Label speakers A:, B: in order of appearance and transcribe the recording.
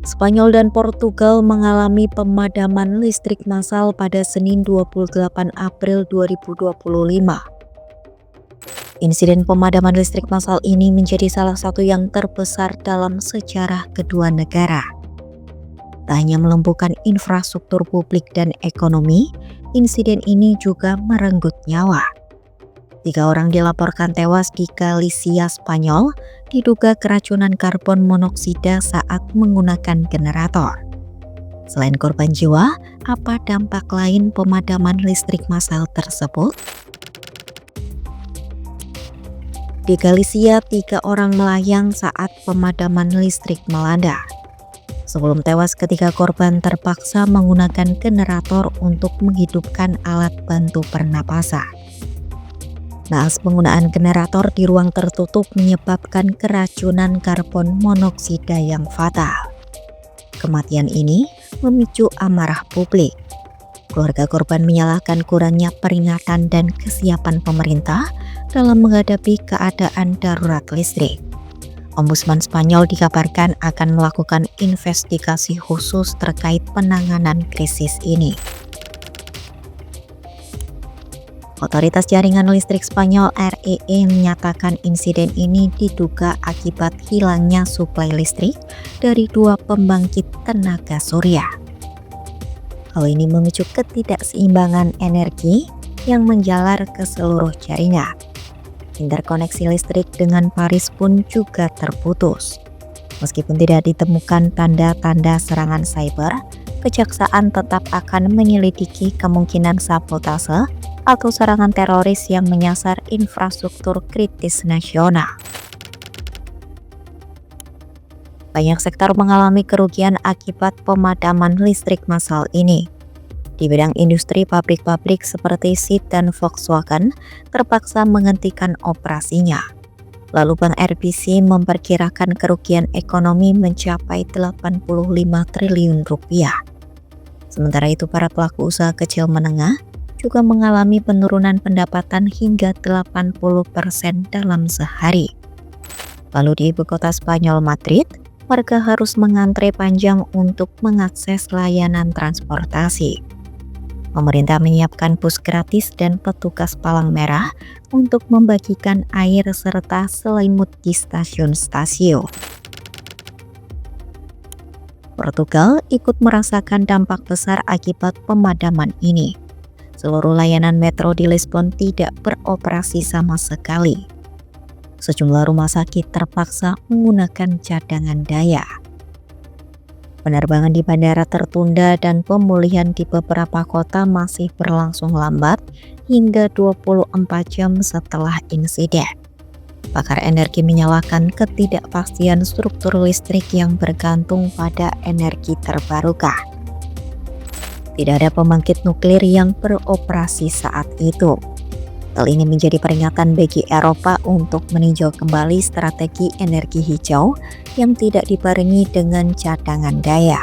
A: Spanyol dan Portugal mengalami pemadaman listrik massal pada Senin 28 April 2025. Insiden pemadaman listrik massal ini menjadi salah satu yang terbesar dalam sejarah kedua negara. Tak hanya melumpuhkan infrastruktur publik dan ekonomi, insiden ini juga merenggut nyawa. 3 orang dilaporkan tewas di Galicia, Spanyol, diduga keracunan karbon monoksida saat menggunakan generator. Selain korban jiwa, apa dampak lain pemadaman listrik massal tersebut? Di Galicia, 3 orang melayang saat pemadaman listrik melanda. Sebelum tewas, ketiga korban terpaksa menggunakan generator untuk menghidupkan alat bantu pernapasan. Naas penggunaan generator di ruang tertutup menyebabkan keracunan karbon monoksida yang fatal. Kematian ini memicu amarah publik. Keluarga korban menyalahkan kurangnya peringatan dan kesiapan pemerintah dalam menghadapi keadaan darurat listrik. Ombudsman Spanyol dikabarkan akan melakukan investigasi khusus terkait penanganan krisis ini. Otoritas Jaringan Listrik Spanyol REE menyatakan insiden ini diduga akibat hilangnya suplai listrik dari 2 pembangkit tenaga surya. Hal ini memicu ketidakseimbangan energi yang menjalar ke seluruh jaringan. Interkoneksi listrik dengan Paris pun juga terputus. Meskipun tidak ditemukan tanda-tanda serangan cyber, kejaksaan tetap akan menyelidiki kemungkinan sabotase atau serangan teroris yang menyasar infrastruktur kritis nasional. Banyak sektor mengalami kerugian akibat pemadaman listrik massal ini. Di bidang industri, pabrik-pabrik seperti SIT dan Volkswagen terpaksa menghentikan operasinya. Lalu Bank RBC memperkirakan kerugian ekonomi mencapai 85 triliun rupiah. Sementara itu, para pelaku usaha kecil menengah juga mengalami penurunan pendapatan hingga 80% dalam sehari. Lalu di ibu kota Spanyol, Madrid, warga harus mengantre panjang untuk mengakses layanan transportasi. Pemerintah menyiapkan bus gratis dan petugas palang merah untuk membagikan air serta selimut di stasiun-stasiun. Portugal ikut merasakan dampak besar akibat pemadaman ini. Seluruh layanan metro di Lisbon tidak beroperasi sama sekali. Sejumlah rumah sakit terpaksa menggunakan cadangan daya. Penerbangan di bandara tertunda dan pemulihan di beberapa kota masih berlangsung lambat hingga 24 jam setelah insiden. Pakar energi menyalahkan ketidakpastian struktur listrik yang bergantung pada energi terbarukan. Tidak ada pembangkit nuklir yang beroperasi saat itu. Hal ini menjadi peringatan bagi Eropa untuk meninjau kembali strategi energi hijau yang tidak dibarengi dengan cadangan daya.